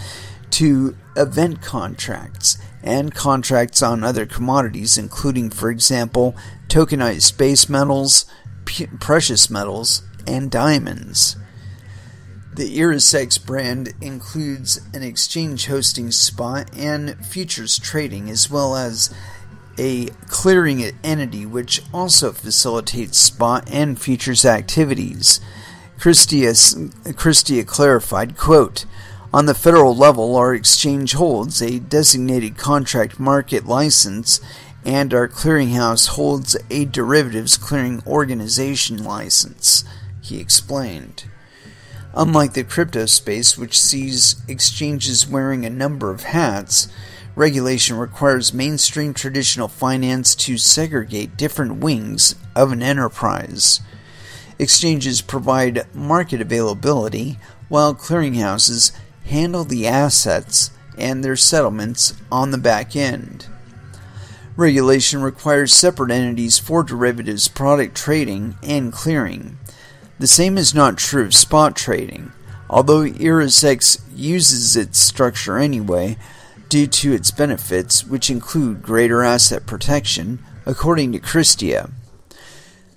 to event contracts and contracts on other commodities, including, for example, tokenized base metals, precious metals, and diamonds." The ErisX brand includes an exchange hosting spot and futures trading, as well as a clearing entity which also facilitates spot and futures activities. Christia clarified, quote, "On the federal level, our exchange holds a designated contract market license, and our clearinghouse holds a derivatives clearing organization license," he explained. Unlike the crypto space, which sees exchanges wearing a number of hats, regulation requires mainstream traditional finance to segregate different wings of an enterprise. Exchanges provide market availability, while clearinghouses handle the assets and their settlements on the back end. Regulation requires separate entities for derivatives product trading and clearing. The same is not true of spot trading, although ErisX uses its structure anyway due to its benefits, which include greater asset protection, according to Christia.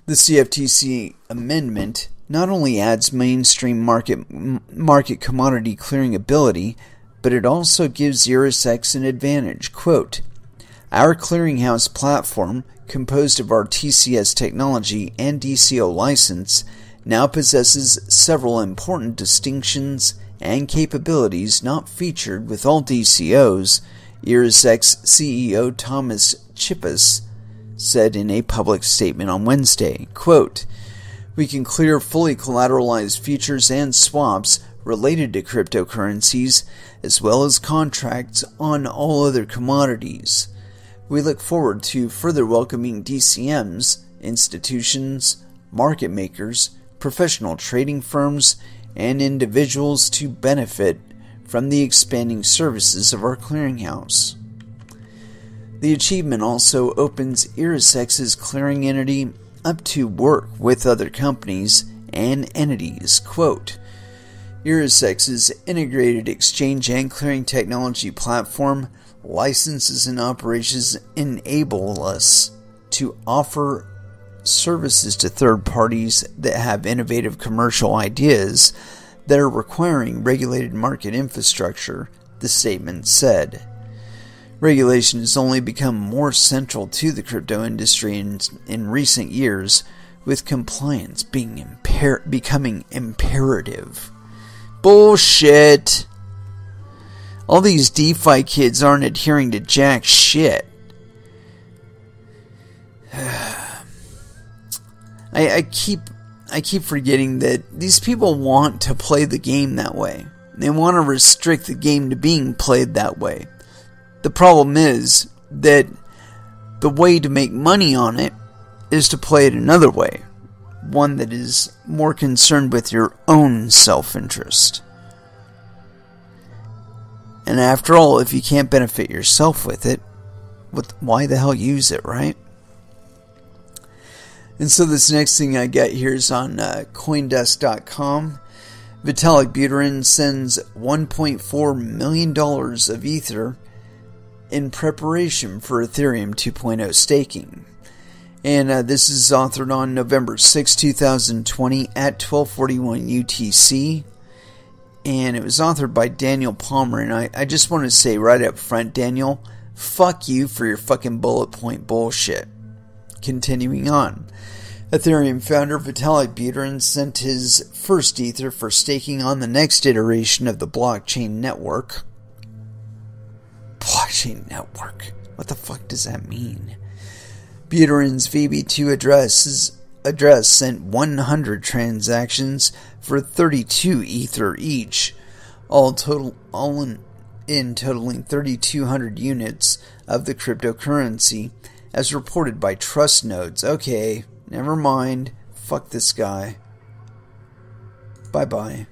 The CFTC amendment not only adds mainstream market commodity clearing ability, but it also gives ErisX an advantage. Quote, "Our clearinghouse platform, composed of our TCS technology and DCO license, now possesses several important distinctions and capabilities not featured with all DCOs," ErisX CEO Thomas Chippas said in a public statement on Wednesday. Quote, "We can clear fully collateralized futures and swaps related to cryptocurrencies, as well as contracts on all other commodities. We look forward to further welcoming DCMs, institutions, market makers, professional trading firms, and individuals to benefit from the expanding services of our clearinghouse." The achievement also opens ErisX's clearing entity up to work with other companies and entities. Quote, Eurosex's integrated exchange and clearing technology platform, licenses and operations enable us to offer services to third parties that have innovative commercial ideas that are requiring regulated market infrastructure, the statement said. Regulation has only become more central to the crypto industry in recent years, with compliance becoming imperative. Bullshit! All these DeFi kids aren't adhering to jack shit. I keep forgetting that these people want to play the game that way. They want to restrict the game to being played that way. The problem is that the way to make money on it is to play it another way. One that is more concerned with your own self-interest. And after all, if you can't benefit yourself with it, why the hell use it, right? And so this next thing I got here is on Coindesk.com. Vitalik Buterin sends $1.4 million of Ether in preparation for Ethereum 2.0 staking. And this is authored on November 6, 2020 at 12:41 UTC. And it was authored by Daniel Palmer. And I just want to say right up front, Daniel, fuck you for your fucking bullet point bullshit. Continuing on. Ethereum founder Vitalik Buterin sent his first Ether for staking on the next iteration of the blockchain network. Blockchain network? What the fuck does that mean? Buterin's VB2 address sent 100 transactions for 32 Ether each, all in totaling 3,200 units of the cryptocurrency, as reported by Trust Nodes. Okay, never mind. Fuck this guy. Bye-bye.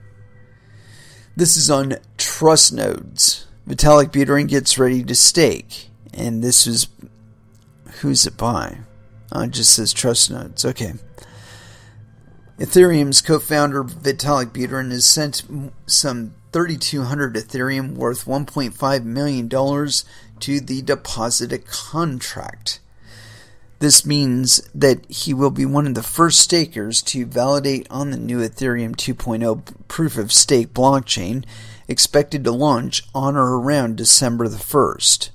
This is on Trust Nodes. Vitalik Buterin gets ready to stake. And this is... Who's it by? It just says Trust Nodes. Okay. Ethereum's co-founder Vitalik Buterin has sent some 3,200 Ethereum worth $1.5 million to the deposited contract. This means that he will be one of the first stakers to validate on the new Ethereum 2.0 proof-of-stake blockchain, expected to launch on or around December the 1st.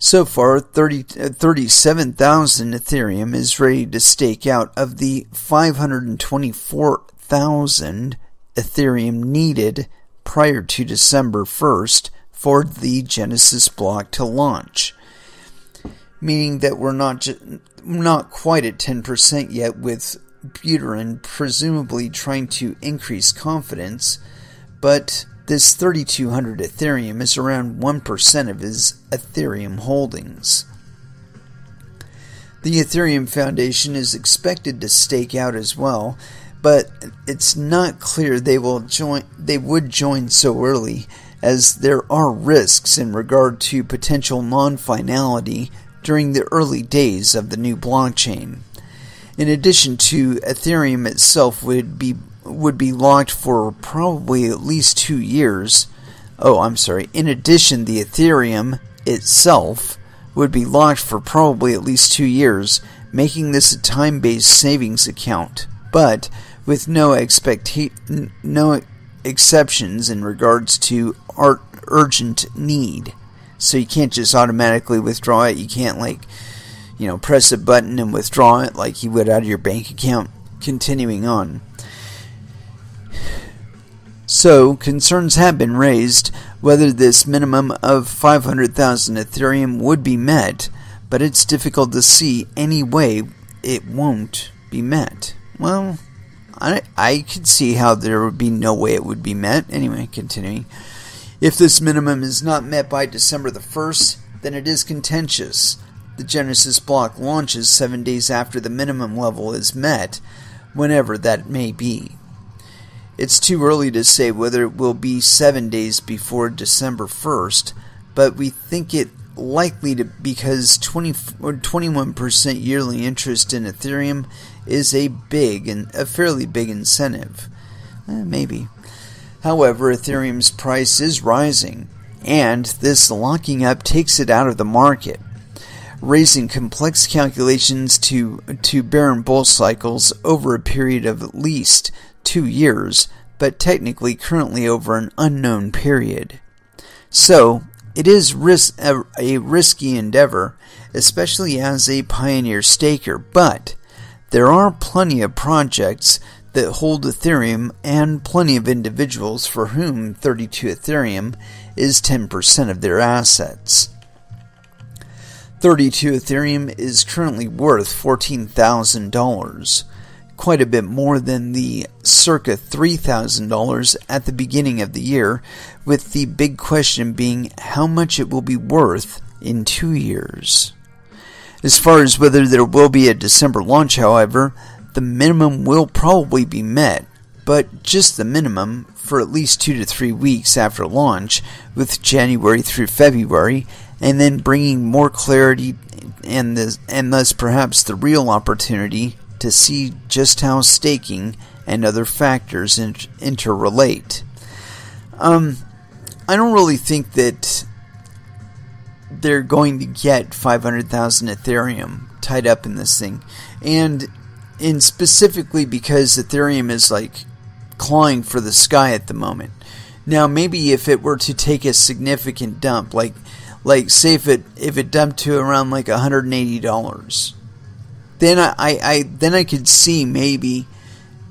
So far, 37,000 Ethereum is ready to stake out of the 524,000 Ethereum needed prior to December 1st for the Genesis block to launch. Meaning that we're not quite at 10% yet, with Buterin presumably trying to increase confidence, but this 3,200 Ethereum is around 1% of his Ethereum holdings. The Ethereum Foundation is expected to stake out as well, but it's not clear they would join so early, as there are risks in regard to potential non-finality during the early days of the new blockchain. In addition to Ethereum itself would be locked for probably at least 2 years. In addition, the Ethereum itself would be locked for probably at least 2 years, making this a time-based savings account, but with no exceptions in regards to urgent need. So you can't just automatically withdraw it. You can't press a button and withdraw it like you would out of your bank account. Continuing on. So, concerns have been raised whether this minimum of 500,000 Ethereum would be met, but it's difficult to see any way it won't be met. Well, I could see how there would be no way it would be met. Anyway, continuing. If this minimum is not met by December the 1st, then it is contentious. The Genesis block launches 7 days after the minimum level is met, whenever that may be. It's too early to say whether it will be 7 days before December 1st, but we think it likely to because 21% yearly interest in Ethereum is a fairly big incentive. Maybe. However, Ethereum's price is rising, and this locking up takes it out of the market, raising complex calculations to bear and bull cycles over a period of at least 2 years, but technically currently over an unknown period. So, it is a risky endeavor, especially as a pioneer staker, but there are plenty of projects that hold Ethereum and plenty of individuals for whom 32 Ethereum is 10% of their assets. 32 Ethereum is currently worth $14,000, quite a bit more than the circa $3,000 at the beginning of the year, with the big question being how much it will be worth in 2 years. As far as whether there will be a December launch, however, the minimum will probably be met, but just the minimum for at least 2 to 3 weeks after launch, with January through February, and then bringing more clarity and thus perhaps the real opportunity to see just how staking and other factors interrelate. I don't really think that they're going to get 500,000 Ethereum tied up in this thing, and specifically because Ethereum is like clawing for the sky at the moment. Now, maybe if it were to take a significant dump, like say if it dumped to around like $180, then I could see maybe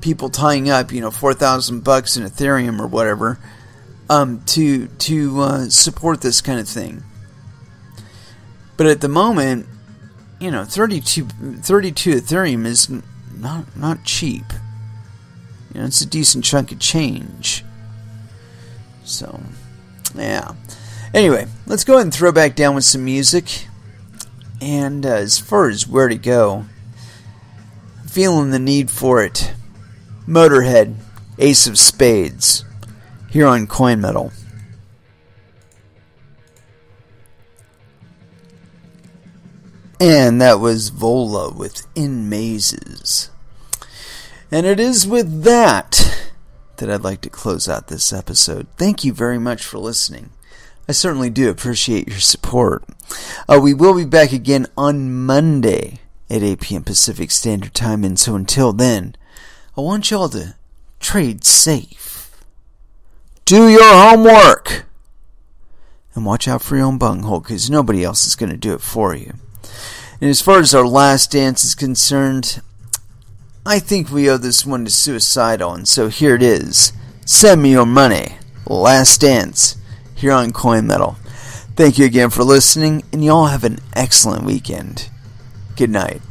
people tying up $4,000 in Ethereum or whatever to support this kind of thing. But at the moment, 32 Ethereum is not cheap. It's a decent chunk of change. So, yeah. Anyway, let's go ahead and throw back down with some music. And as far as where to go, feeling the need for it. Motorhead, Ace of Spades, here on Coin Metal. And that was Vola with In Mazes. And it is with that I'd like to close out this episode. Thank you very much for listening. I certainly do appreciate your support. We will be back again on Monday at 8 p.m. Pacific Standard Time. And so until then, I want y'all to trade safe. Do your homework. And watch out for your own bunghole, because nobody else is going to do it for you. And as far as our last dance is concerned, I think we owe this one to Suicidal, and so here it is. Send me your money. Last dance, here on Coin Metal. Thank you again for listening, and y'all have an excellent weekend. Good night.